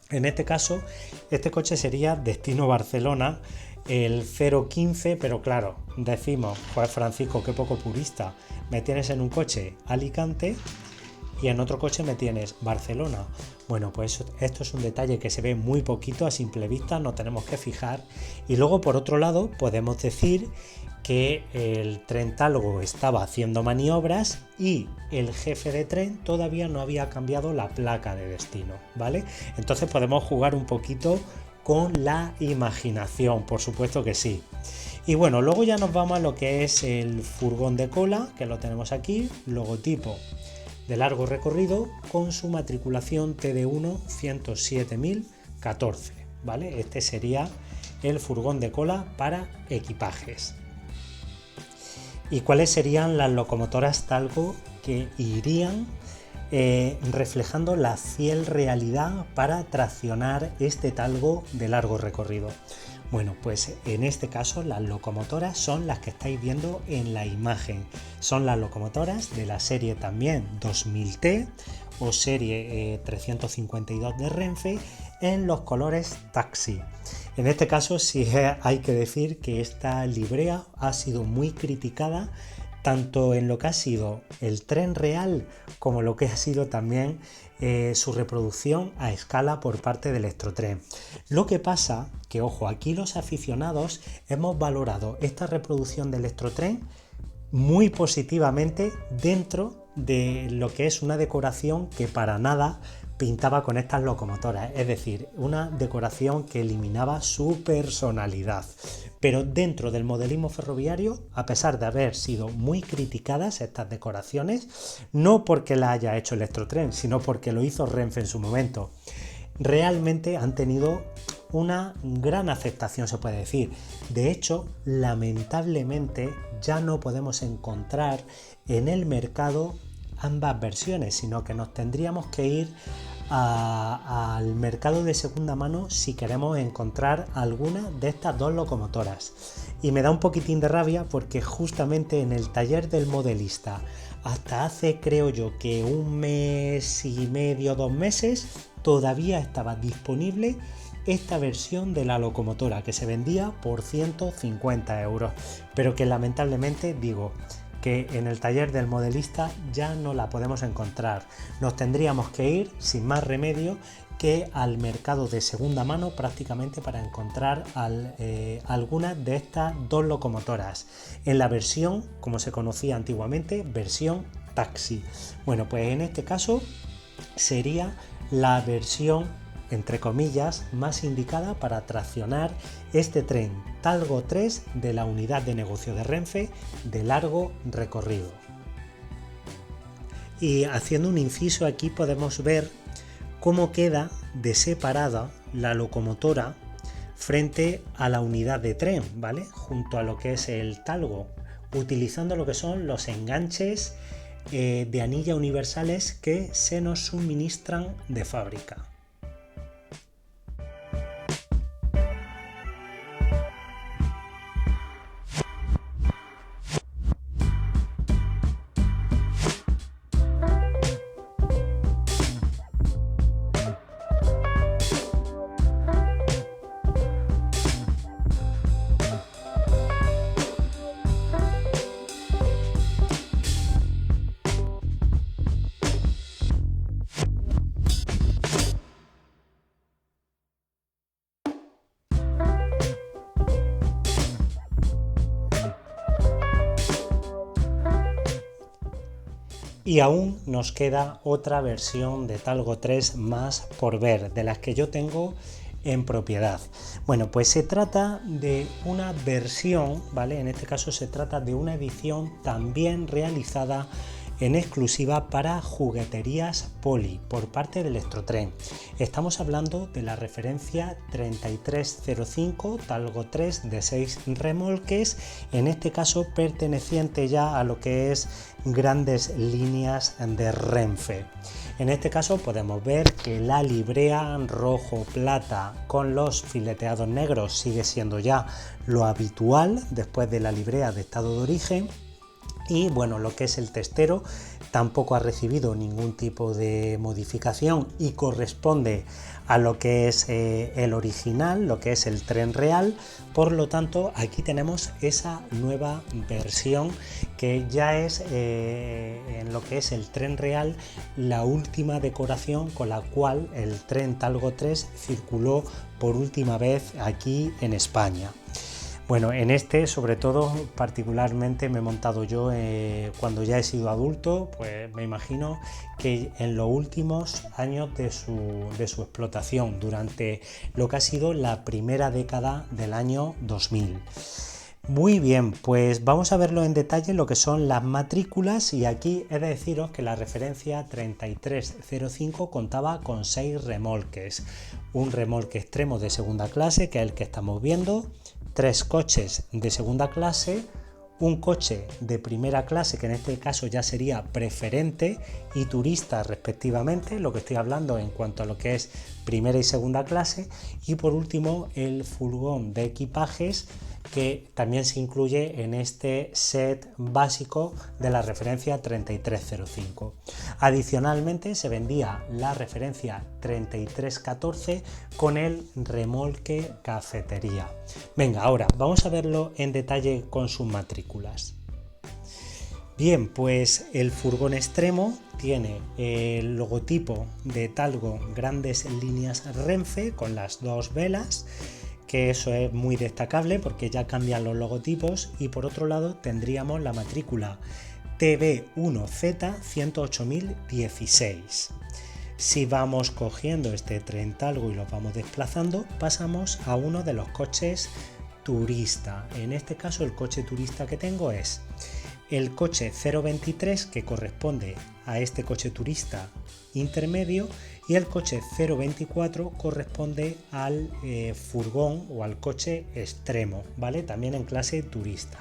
En este caso, este coche sería destino Barcelona, el 015, pero claro, decimos, pues Francisco, qué poco purista, me tienes en un coche Alicante y en otro coche me tienes Barcelona. Bueno, pues esto es un detalle que se ve muy poquito a simple vista, no tenemos que fijar. Y luego, por otro lado, podemos decir que el tren Talgo estaba haciendo maniobras y el jefe de tren todavía no había cambiado la placa de destino, ¿vale? Entonces podemos jugar un poquito con la imaginación, por supuesto que sí. Y bueno, luego ya nos vamos a lo que es el furgón de cola, que lo tenemos aquí, logotipo de largo recorrido con su matriculación TD1 107014, ¿vale? Este sería el furgón de cola para equipajes. ¿Y cuáles serían las locomotoras Talgo que irían reflejando la fiel realidad para traccionar este Talgo de largo recorrido? Bueno, pues en este caso las locomotoras son las que estáis viendo en la imagen. Son las locomotoras de la serie también 2000T o serie 352 de Renfe en los colores taxi. En este caso sí hay que decir que esta librea ha sido muy criticada tanto en lo que ha sido el tren real como lo que ha sido también su reproducción a escala por parte de Electrotren. Lo que pasa que, ojo, aquí los aficionados hemos valorado esta reproducción de Electrotren muy positivamente dentro de lo que es una decoración que para nada pintaba con estas locomotoras, es decir, una decoración que eliminaba su personalidad. Pero dentro del modelismo ferroviario, a pesar de haber sido muy criticadas estas decoraciones, no porque la haya hecho Electrotren, sino porque lo hizo Renfe en su momento, realmente han tenido una gran aceptación, se puede decir. De hecho, lamentablemente ya no podemos encontrar en el mercado ambas versiones, sino que nos tendríamos que ir al mercado de segunda mano si queremos encontrar alguna de estas dos locomotoras. Y me da un poquitín de rabia porque justamente en el taller del modelista, hasta hace creo yo que un mes y medio, 2 meses, todavía estaba disponible esta versión de la locomotora que se vendía por 150 euros, pero que lamentablemente digo que en el taller del modelista ya no la podemos encontrar. Nos tendríamos que ir sin más remedio que al mercado de segunda mano prácticamente para encontrar algunas de estas dos locomotoras en la versión, como se conocía antiguamente, versión taxi. Bueno, pues en este caso sería la versión entre comillas más indicada para traccionar este tren Talgo 3 de la unidad de negocio de Renfe de largo recorrido. Y haciendo un inciso aquí podemos ver cómo queda de separada la locomotora frente a la unidad de tren, ¿vale? Junto a lo que es el Talgo, utilizando lo que son los enganches de anilla universales que se nos suministran de fábrica. Y aún nos queda otra versión de Talgo 3 más por ver, de las que yo tengo en propiedad. Bueno, pues se trata de una versión, ¿vale? En este caso se trata de una edición también realizada en exclusiva para jugueterías Poli por parte de Electrotren. Estamos hablando de la referencia 3305 Talgo 3 de 6 remolques, en este caso perteneciente ya a lo que es Grandes Líneas de Renfe. En este caso podemos ver que la librea rojo plata con los fileteados negros sigue siendo ya lo habitual después de la librea de estado de origen. Y bueno, lo que es el testero tampoco ha recibido ningún tipo de modificación y corresponde a lo que es el original, lo que es el tren real. Por lo tanto, aquí tenemos esa nueva versión que ya es en lo que es el tren real la última decoración con la cual el tren Talgo 3 circuló por última vez aquí en España. Bueno, en este sobre todo particularmente me he montado yo cuando ya he sido adulto, pues me imagino que en los últimos años de su explotación, durante lo que ha sido la primera década del año 2000. Muy bien, pues vamos a verlo en detalle lo que son las matrículas, y aquí he de deciros que la referencia 3305 contaba con 6 remolques, un remolque extremo de segunda clase que es el que estamos viendo, 3 coches de segunda clase, un coche de primera clase que en este caso ya sería preferente y turista respectivamente, lo que estoy hablando en cuanto a lo que es primera y segunda clase, y por último el furgón de equipajes que también se incluye en este set básico de la referencia 3305. Adicionalmente se vendía la referencia 3314 con el remolque cafetería. Venga, ahora vamos a verlo en detalle con sus matrículas. Bien, pues el furgón extremo tiene el logotipo de Talgo Grandes Líneas Renfe con las 2 velas, que eso es muy destacable porque ya cambian los logotipos, y por otro lado tendríamos la matrícula TB1Z 108016. Si vamos cogiendo este tren Talgo y los vamos desplazando, pasamos a uno de los coches turista. En este caso el coche turista que tengo es el coche 023, que corresponde a este coche turista intermedio, y el coche 024 corresponde al furgón o al coche extremo, ¿vale? También en clase turista.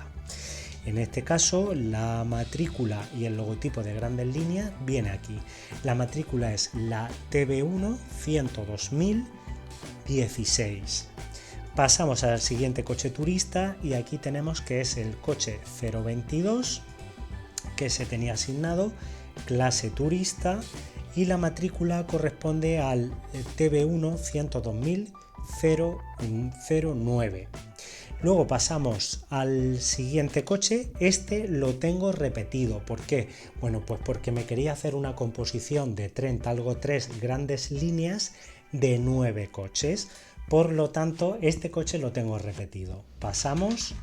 En este caso la matrícula y el logotipo de Grandes Líneas viene aquí. La matrícula es la TB1 102016. Pasamos al siguiente coche turista y aquí tenemos que es el coche 022 que se tenía asignado, clase turista, y la matrícula corresponde al TB1 102009. Luego pasamos al siguiente coche. Este lo tengo repetido. ¿Por qué? Bueno, pues porque me quería hacer una composición de tren Talgo 3 Grandes Líneas de 9 coches. Por lo tanto, este coche lo tengo repetido. Pasamos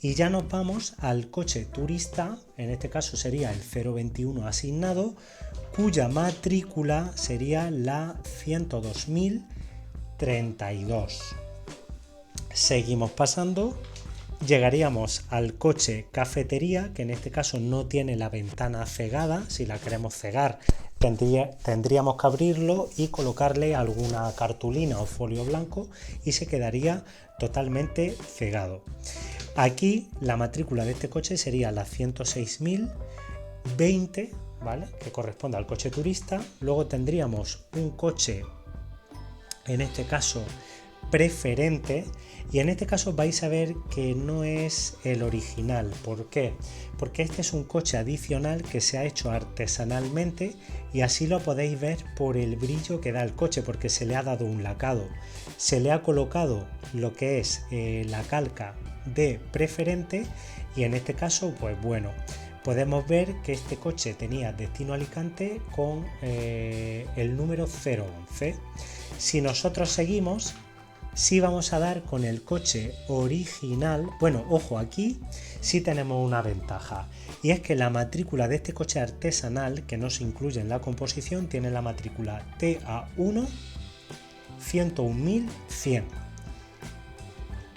y ya nos vamos al coche turista, en este caso sería el 021 asignado, cuya matrícula sería la 102032. Seguimos pasando, llegaríamos al coche cafetería, que en este caso no tiene la ventana cegada. Si la queremos cegar, tendríamos que abrirlo y colocarle alguna cartulina o folio blanco y se quedaría totalmente cegado. Aquí la matrícula de este coche sería la 106.020, ¿vale? Que corresponde al coche turista. Luego tendríamos un coche, en este caso preferente, y en este caso vais a ver que no es el original. ¿Por qué? Porque este es un coche adicional que se ha hecho artesanalmente, y así lo podéis ver por el brillo que da el coche, porque se le ha dado un lacado, se le ha colocado lo que es la calca de preferente, y en este caso pues bueno, podemos ver que este coche tenía destino Alicante con el número 011. Si nosotros seguimos, sí vamos a dar con el coche original. Bueno, ojo, aquí sí tenemos una ventaja, y es que la matrícula de este coche artesanal, que no se incluye en la composición, tiene la matrícula TA1 101.100.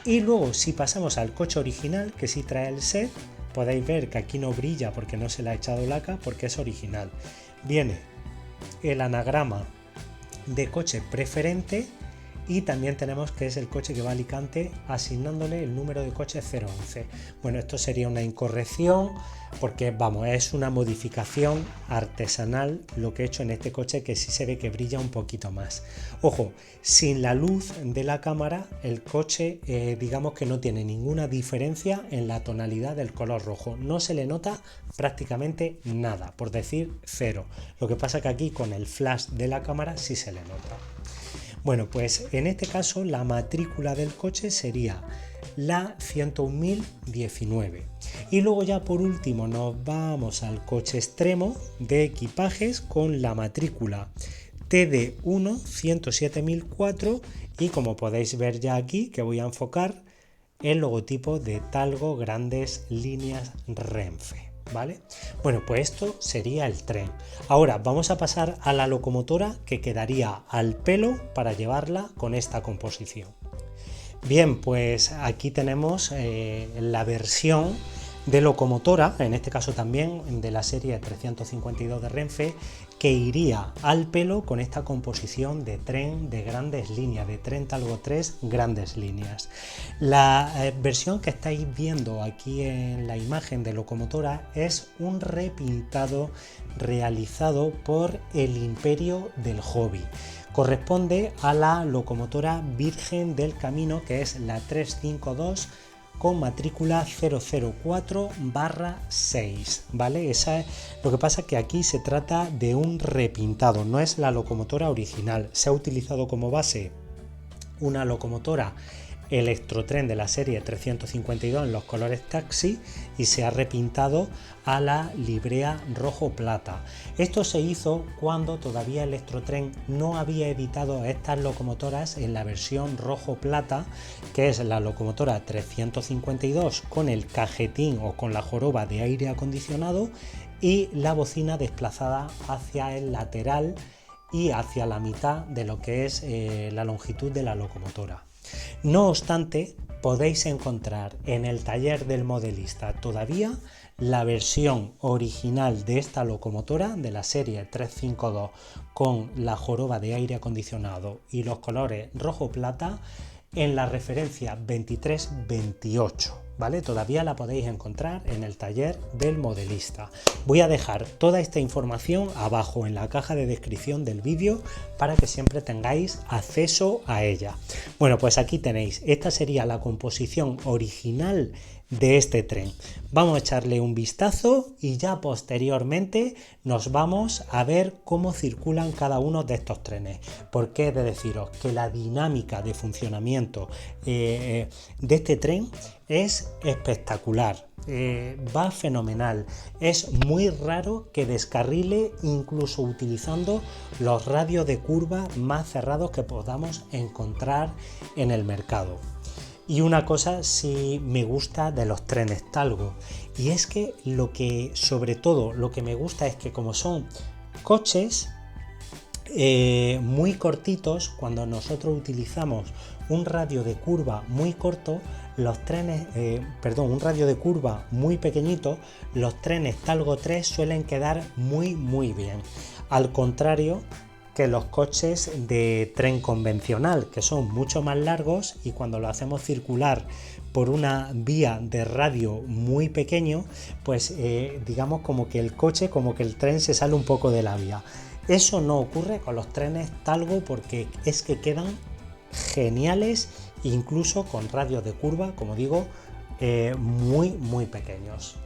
Y luego, si pasamos al coche original, que sí trae el set, podéis ver que aquí no brilla porque no se le ha echado laca, porque es original. Viene el anagrama de coche preferente, y también tenemos que es el coche que va a Alicante, asignándole el número de coche 011. Bueno, esto sería una incorrección porque, vamos, es una modificación artesanal lo que he hecho en este coche, que sí se ve que brilla un poquito más. Ojo, sin la luz de la cámara el coche digamos que no tiene ninguna diferencia en la tonalidad del color rojo, no se le nota prácticamente nada, por decir cero. Lo que pasa que aquí con el flash de la cámara sí se le nota. Bueno, pues en este caso la matrícula del coche sería la 101.019. Y luego ya por último nos vamos al coche extremo de equipajes con la matrícula TD1 107.004, y como podéis ver ya aquí, que voy a enfocar, el logotipo de Talgo Grandes Líneas Renfe. ¿Vale? Bueno, pues esto sería el tren. Ahora vamos a pasar a la locomotora, que quedaría al pelo para llevarla con esta composición. Bien, pues aquí tenemos la versión de locomotora, en este caso también de la serie 352 de Renfe, que iría al pelo con esta composición de tren de grandes líneas, de tren Talgo 3 grandes líneas. La versión que estáis viendo aquí en la imagen de locomotora es un repintado realizado por el Imperio del Hobby. Corresponde a la locomotora Virgen del Camino, que es la 352 con matrícula 004/6, ¿vale? Lo que pasa es que aquí se trata de un repintado, no es la locomotora original. Se ha utilizado como base una locomotora Electrotren de la serie 352 en los colores taxi, y se ha repintado a la librea rojo plata. Esto se hizo cuando todavía Electrotren no había editado estas locomotoras en la versión rojo plata, que es la locomotora 352 con el cajetín o con la joroba de aire acondicionado y la bocina desplazada hacia el lateral y hacia la mitad de lo que es la longitud de la locomotora. No obstante, podéis encontrar en el taller del modelista todavía la versión original de esta locomotora de la serie 352 con la joroba de aire acondicionado y los colores rojo plata en la referencia 2328. ¿Vale? Todavía la podéis encontrar en el taller del modelista. Voy a dejar toda esta información abajo en la caja de descripción del vídeo para que siempre tengáis acceso a ella. Bueno, pues aquí tenéis, esta sería la composición original de este tren. Vamos a echarle un vistazo y ya posteriormente nos vamos a ver cómo circulan cada uno de estos trenes, porque he de deciros que la dinámica de funcionamiento de este tren es espectacular, va fenomenal. Es muy raro que descarrile incluso utilizando los radios de curva más cerrados que podamos encontrar en el mercado. Y una cosa sí me gusta de los trenes Talgo, y es que sobre todo lo que me gusta es que como son coches muy cortitos, cuando nosotros utilizamos un radio de curva muy corto, un radio de curva muy pequeñito, los trenes Talgo 3 suelen quedar muy bien, al contrario que los coches de tren convencional, que son mucho más largos, y cuando lo hacemos circular por una vía de radio muy pequeño, pues digamos como que el tren se sale un poco de la vía. Eso no ocurre con los trenes Talgo, porque es que quedan geniales, incluso con radios de curva, como digo, muy pequeños.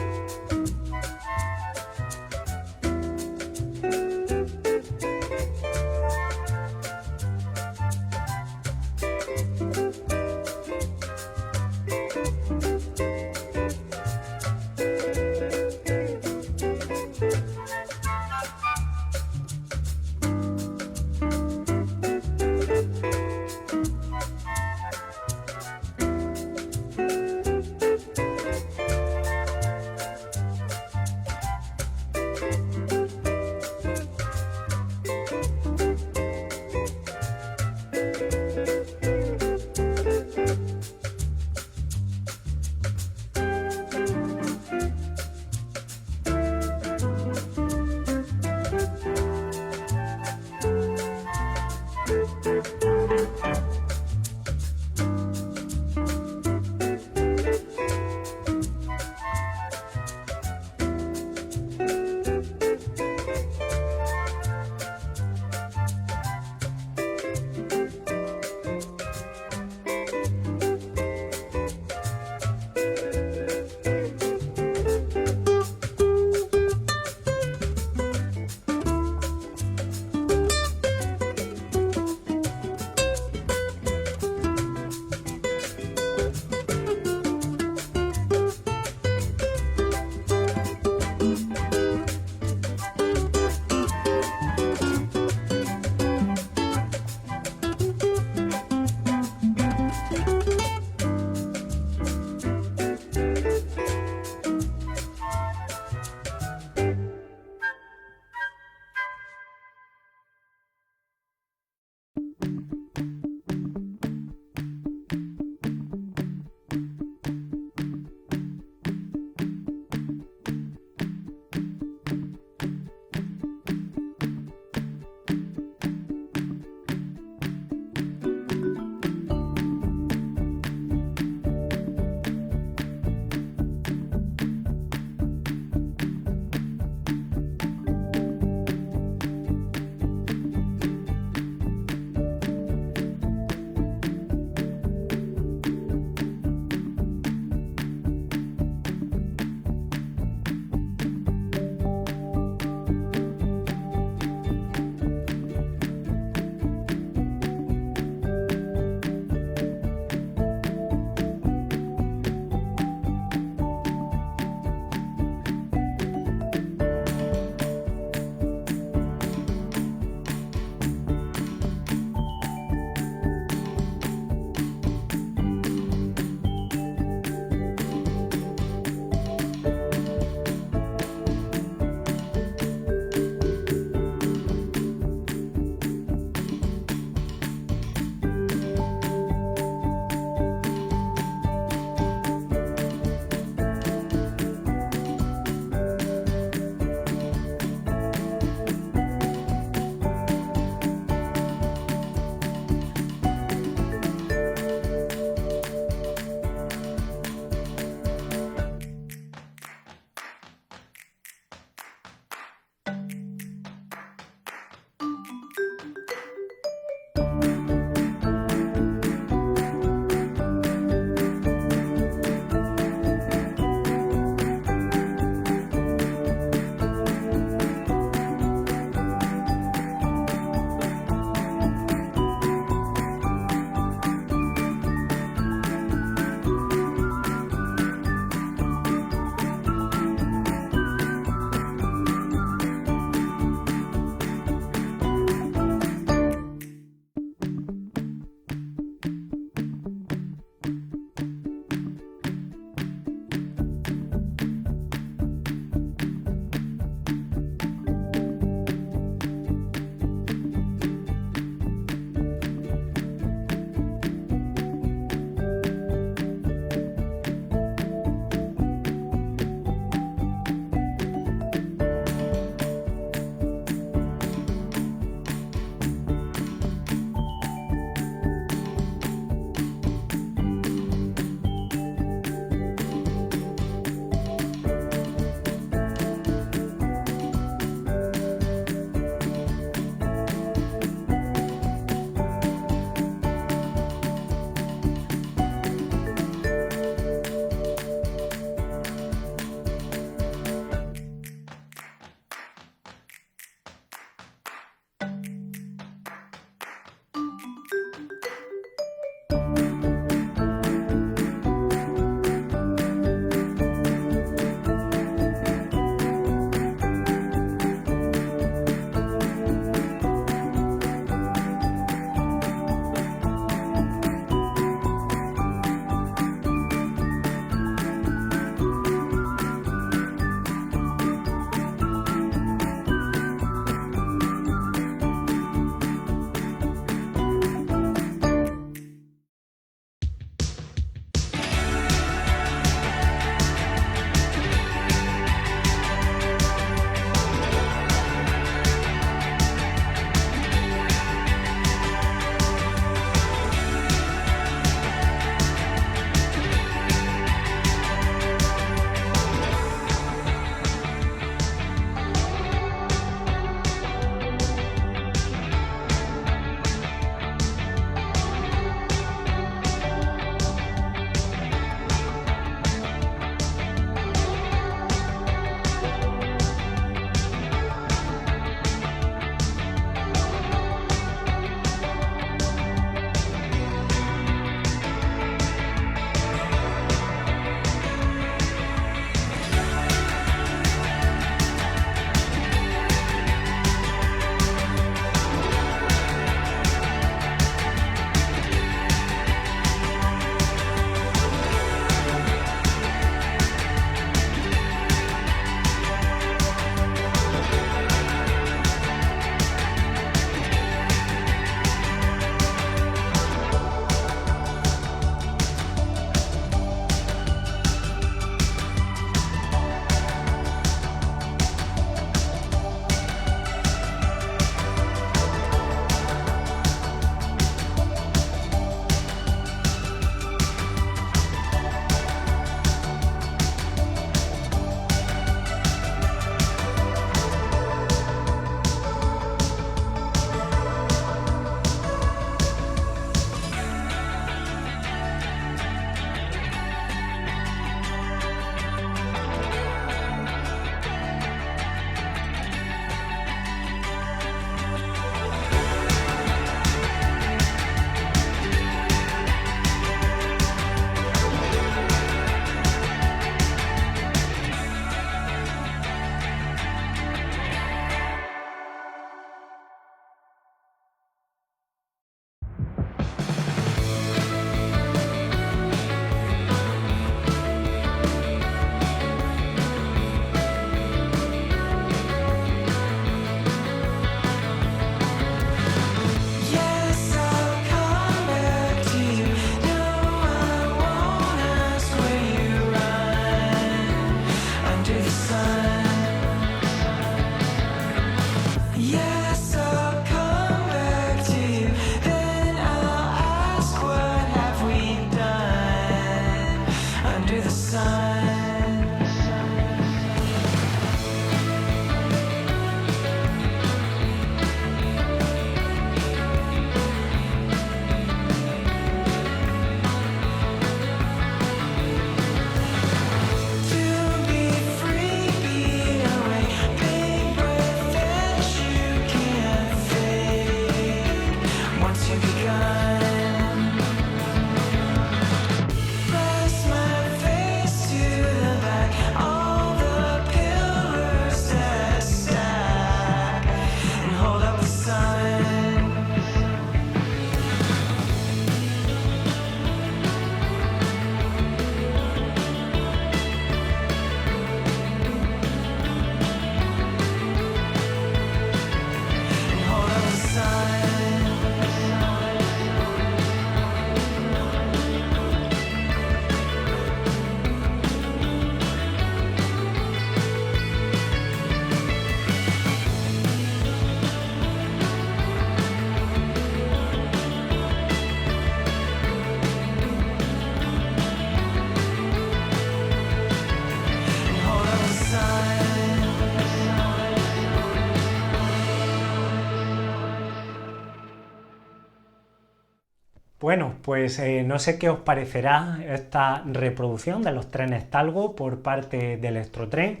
Bueno, pues no sé qué os parecerá esta reproducción de los trenes Talgo por parte de Electrotren.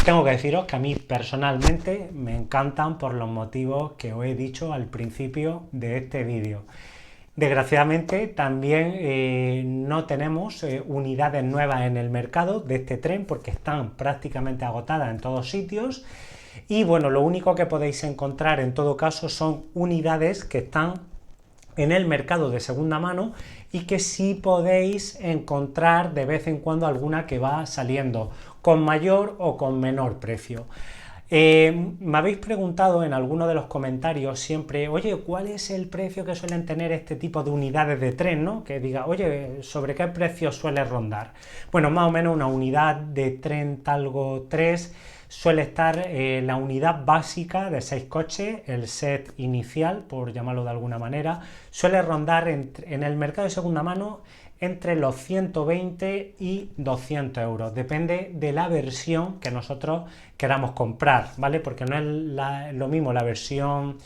Tengo que deciros que a mí personalmente me encantan por los motivos que os he dicho al principio de este vídeo. Desgraciadamente también no tenemos unidades nuevas en el mercado de este tren porque están prácticamente agotadas en todos sitios. Y bueno, lo único que podéis encontrar en todo caso son unidades que están en el mercado de segunda mano y que sí podéis encontrar de vez en cuando alguna que va saliendo con mayor o con menor precio. Me habéis preguntado en alguno de los comentarios siempre, oye, ¿cuál es el precio que suelen tener este tipo de unidades de tren, ¿no? Que diga, oye, ¿sobre qué precio suele rondar? Bueno, más o menos una unidad de tren Talgo 3 suele estar la unidad básica de 6 coches, el set inicial, por llamarlo de alguna manera, suele rondar en el mercado de segunda mano entre los 120 y 200 euros, depende de la versión que nosotros queramos comprar, ¿vale? Porque no es lo mismo la versión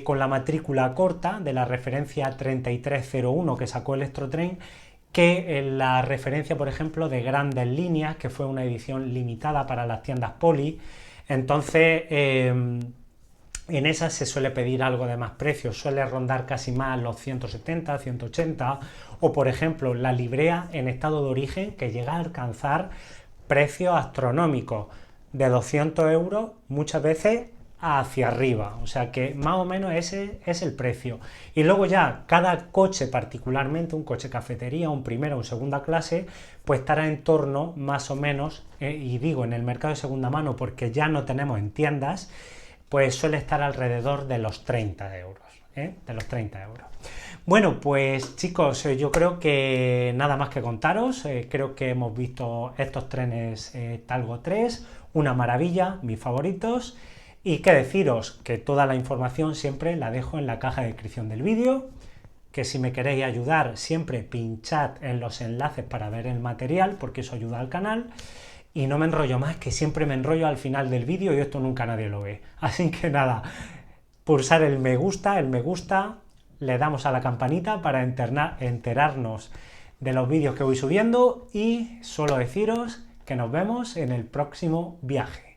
con la matrícula corta de la referencia 3301 que sacó Electrotren, que en la referencia, por ejemplo, de Grandes Líneas, que fue una edición limitada para las tiendas Poli. Entonces, en esas se suele pedir algo de más precio, suele rondar casi más los 170, 180, o por ejemplo, la librea en estado de origen, que llega a alcanzar precios astronómicos, de 200 euros muchas veces hacia arriba, o sea que más o menos ese es el precio. Y luego ya cada coche, particularmente un coche cafetería, un primera o un segunda clase, pues estará en torno más o menos, y digo en el mercado de segunda mano porque ya no tenemos en tiendas, pues suele estar alrededor de los 30 euros, de los 30 euros. Bueno, pues chicos, yo creo que nada más que contaros, creo que hemos visto estos trenes Talgo 3, una maravilla, mis favoritos. Y qué deciros, que toda la información siempre la dejo en la caja de descripción del vídeo, que si me queréis ayudar siempre pinchad en los enlaces para ver el material, porque eso ayuda al canal, y no me enrollo más, que siempre me enrollo al final del vídeo y esto nunca nadie lo ve. Así que nada, pulsar el me gusta, le damos a la campanita para enterarnos de los vídeos que voy subiendo y solo deciros que nos vemos en el próximo viaje.